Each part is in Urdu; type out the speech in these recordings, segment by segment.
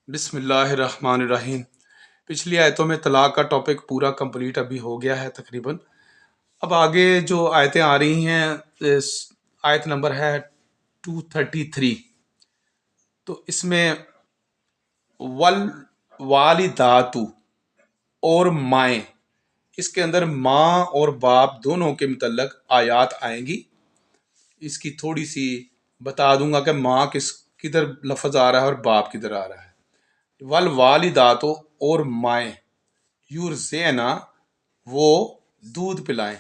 بسم اللہ الرحمن الرحیم۔ پچھلی آیتوں میں طلاق کا ٹاپک پورا کنپلیٹ ابھی ہو گیا ہے تقریباً۔ اب آگے جو آیتیں آ رہی ہیں، آیت نمبر ہے 233۔ تو اس میں والوالدات اور مائیں، اس کے اندر ماں اور باپ دونوں کے متعلق آیات آئیں گی۔ اس کی تھوڑی سی بتا دوں گا کہ ماں کدھر لفظ آ رہا ہے اور باپ کدھر آ رہا ہے۔ والوالدات اور مائیں، یرزینا وہ دودھ پلائیں۔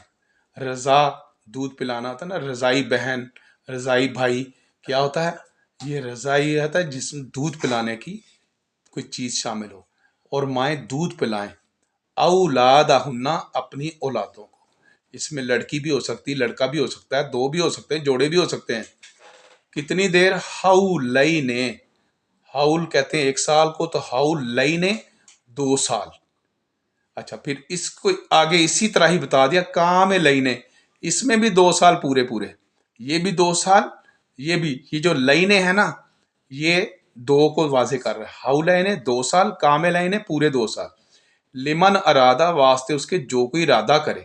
رضا دودھ پلانا ہوتا ہے نا، رضائی بہن، رضائی بھائی کیا ہوتا ہے؟ یہ رضائی ہوتا ہے جس میں دودھ پلانے کی کوئی چیز شامل ہو۔ اور مائیں دودھ پلائیں اولادہن اپنی اولادوں کو۔ اس میں لڑکی بھی ہو سکتی، لڑکا بھی ہو سکتا ہے، دو بھی ہو سکتے ہیں، جوڑے بھی ہو سکتے ہیں۔ کتنی دیر؟ حولین، حول کہتے ہیں ایک سال کو، تو حولین 2 سال۔ اچھا، پھر اس کو آگے اسی طرح ہی بتا دیا کاملین، اس میں بھی 2 سال پورے پورے، یہ بھی 2 سال، یہ بھی، یہ جو لینے ہیں نا، یہ 2 کو واضح کر رہا ہے۔ حولین 2 سال، کاملین پورے 2 سال۔ لمن ارادہ واسطے اس کے جو کوئی ارادہ کرے،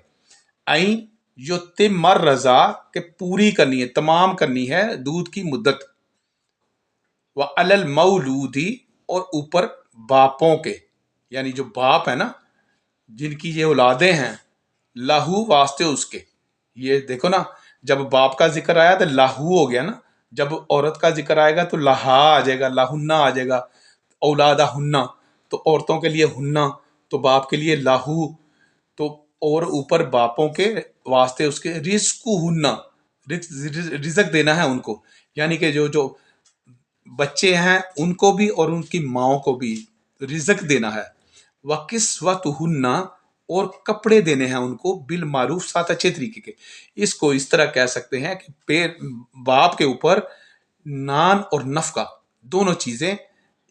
این یتم الرضا کہ پوری کرنی ہے، تمام کرنی ہے دودھ کی مدت۔ وعلی المولود اور اوپر باپوں کے، یعنی جو باپ ہے نا جن کی یہ اولادیں ہیں، لہو واسطے اس کے۔ یہ دیکھو نا، جب باپ کا ذکر آیا تو لاہو ہو گیا نا، جب عورت کا ذکر آئے گا تو لہا آ جائے گا، لاہنہ آ جائے گا، اولادہ ہنہ، تو عورتوں کے لیے ہنہ، تو باپ کے لیے لاہو، تو اور اوپر باپوں کے واسطے اس کے رزق ہنہ، رزق دینا ہے ان کو، یعنی کہ جو بچے ہیں ان کو بھی اور ان کی ماؤں کو بھی رزق دینا ہے۔ وَكِسْوَتُهُنَّ اور کپڑے دینے ہیں ان کو، بالمعروف ساتھ اچھے طریقے کے۔ اس کو اس طرح کہہ سکتے ہیں کہ باپ کے اوپر نان اور نفقہ دونوں چیزیں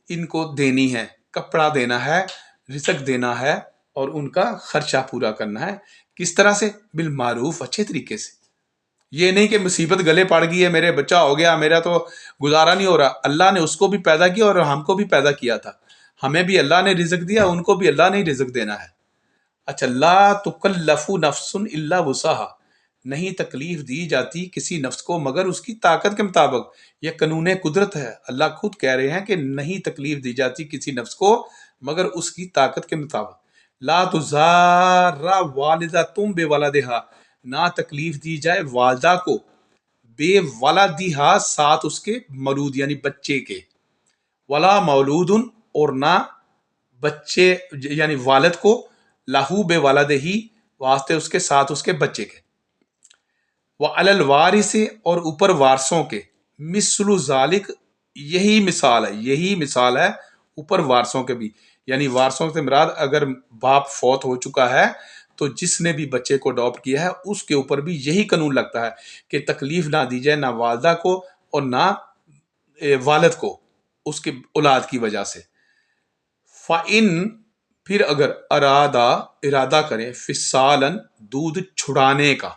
ان کو دینی ہے، کپڑا دینا ہے، رزق دینا ہے، اور ان کا خرچہ پورا کرنا ہے۔ کس طرح سے؟ بالمعروف، اچھے طریقے سے۔ یہ نہیں کہ مصیبت گلے پڑ گئی ہے، میرے بچہ ہو گیا، میرا تو گزارا نہیں ہو رہا۔ اللہ نے اس کو بھی پیدا کیا اور ہم کو بھی پیدا کیا تھا، ہمیں بھی اللہ نے رزق دیا، ان کو بھی اللہ نے رزق دینا ہے۔ اچھا، لا تکلف نفس الا وسعها، نہیں تکلیف دی جاتی کسی نفس کو مگر اس کی طاقت کے مطابق۔ یہ قانون قدرت ہے، اللہ خود کہہ رہے ہیں کہ نہیں تکلیف دی جاتی کسی نفس کو مگر اس کی طاقت کے مطابق۔ لا تضار والدۃ بولدہا، نہ تکلیف دی جائے والدہ کو بے ولدہا ساتھ اس کے مولود یعنی بچے کے، ولا مولود اور نہ بچے یعنی والد کو، لہو بے ولدہی واسطے اس کے ساتھ اس کے بچے کے۔ وعلی الوارث اور اوپر وارثوں کے، مثل ذالک یہی مثال ہے اوپر وارثوں کے بھی، یعنی وارثوں سے مراد اگر باپ فوت ہو چکا ہے تو جس نے بھی بچے کو اڈاپٹ کیا ہے اس کے اوپر بھی یہی قانون لگتا ہے کہ تکلیف نہ دی جائے نہ والدہ کو اور نہ والد کو اس کے اولاد کی وجہ سے۔ فَإِن پھر اگر ارادہ کریں، فصالاً دودھ چھڑانے کا،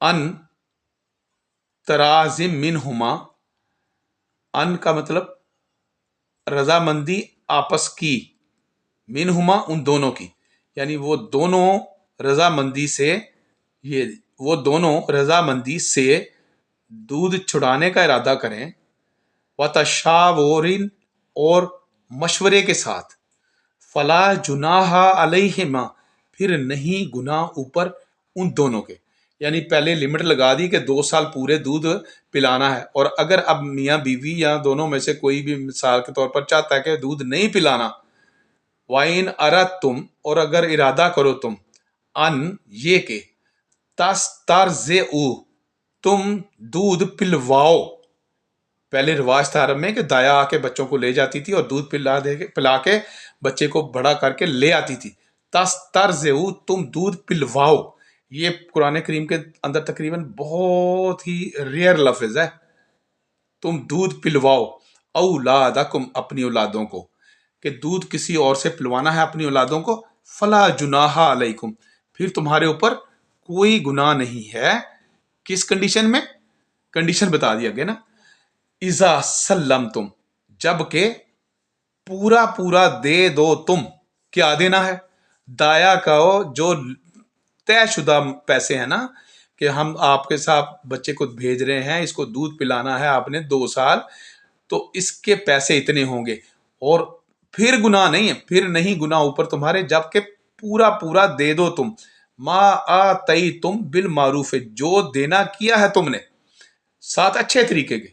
ان ترازم منہما، ان کا مطلب رضامندی آپس کی، منہما ان دونوں کی، یعنی وہ دونوں رضامندی سے دودھ چھڑانے کا ارادہ کریں، وتشاورن اور مشورے کے ساتھ، فلا جناح علیہما پھر نہیں گناہ اوپر ان دونوں کے، یعنی پہلے لمٹ لگا دی کہ 2 سال پورے دودھ پلانا ہے، اور اگر اب میاں بیوی یا دونوں میں سے کوئی بھی مثال کے طور پر چاہتا ہے کہ دودھ نہیں پلانا، وَإِنْ أَرَدْتُمْ اور اگر ارادہ کرو تم، ان یہ کہ تسترضعوا تم دودھ پلواؤ، پہلے رواج تھا عرب میں کہ دایا آ کے بچوں کو لے جاتی تھی اور دودھ پلا کے بچے کو بڑا کر کے لے آتی تھی۔ تسترضعوا تم دودھ پلواؤ، یہ قرآن کریم کے اندر تقریباً بہت ہی ریئر لفظ ہے، تم دودھ پلواؤ، اولادکم اپنی اولادوں کو، کہ دودھ کسی اور سے پلوانا ہے اپنی اولادوں کو، فلا جناح علیکم پھر تمہارے اوپر کوئی گناہ نہیں ہے۔ کس کنڈیشن میں؟ کنڈیشن بتا دیا گیا نا، اذا سلمتم جبکہ پورا پورا دے دو تم. کیا دینا ہے؟ دایا کا جو طے شدہ پیسے ہیں نا، کہ ہم آپ کے ساتھ بچے کو بھیج رہے ہیں، اس کو دودھ پلانا ہے آپ نے 2 سال، تو اس کے پیسے اتنے ہوں گے. اور پھر گناہ نہیں ہے، پھر نہیں گناہ اوپر تمہارے، جبکہ پورا پورا دے دو تم. ما آتیتم بالمعروف، جو دینا کیا ہے تم نے ساتھ اچھے طریقے کے.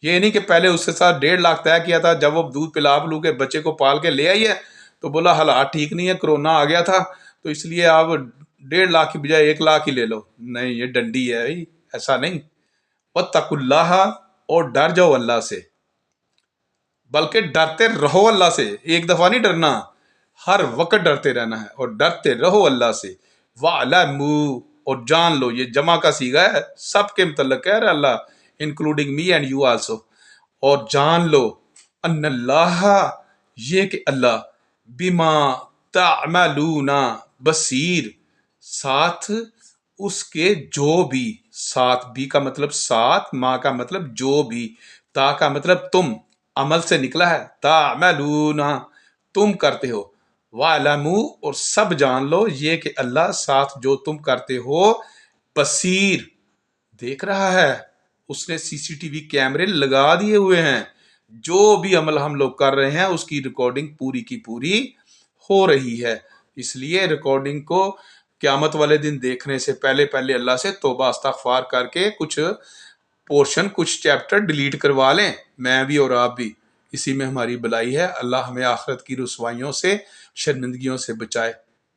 یہ نہیں کہ پہلے اس کے ساتھ 1.5 لاکھ طے کیا تھا، جب وہ دودھ پلا پلو کے بچے کو پال کے لے آئی ہے تو بولا حالات ٹھیک نہیں ہے، کرونا آ گیا تھا تو اس لیے آپ 1.5 لاکھ کی بجائے 1 لاکھ ہی لے لو. نہیں، یہ ڈنڈی ہے بھائی، ایسا نہیں. واتقوا اللہ، اور ڈر جاؤ اللہ سے، بلکہ ڈرتے رہو اللہ سے. ایک دفعہ نہیں ڈرنا، ہر وقت ڈرتے رہنا ہے، اور ڈرتے رہو اللہ سے. وَعْلَمُوا، اور جان لو، یہ جمع کا صیغہ ہے، سب کے متعلق کہہ رہا اللہ، including me and you also. اور جان لو ان اللہ، یہ کہ اللہ بما تعملون بصیر، ساتھ اس کے جو بھی. ساتھ بھی کا مطلب ساتھ، ما کا مطلب جو بھی، تا کا مطلب تم، عمل سے نکلا ہے، تعملون تم کرتے ہو. وَعْلَمُوا، اور سب جان لو یہ کہ اللہ ساتھ جو تم کرتے ہو بصیر، دیکھ رہا ہے. اس نے CCTV کیمرے لگا دیے ہوئے ہیں، جو بھی عمل ہم لوگ کر رہے ہیں اس کی ریکارڈنگ پوری کی پوری ہو رہی ہے. اس لیے ریکارڈنگ کو قیامت والے دن دیکھنے سے پہلے اللہ سے توبہ استغفار کر کے کچھ پورشن، کچھ چیپٹر ڈیلیٹ کروا لیں، میں بھی اور آپ بھی. اسی میں ہماری بلائی ہے. اللہ ہمیں آخرت کی رسوائیوں سے، شرمندگیوں سے بچائے.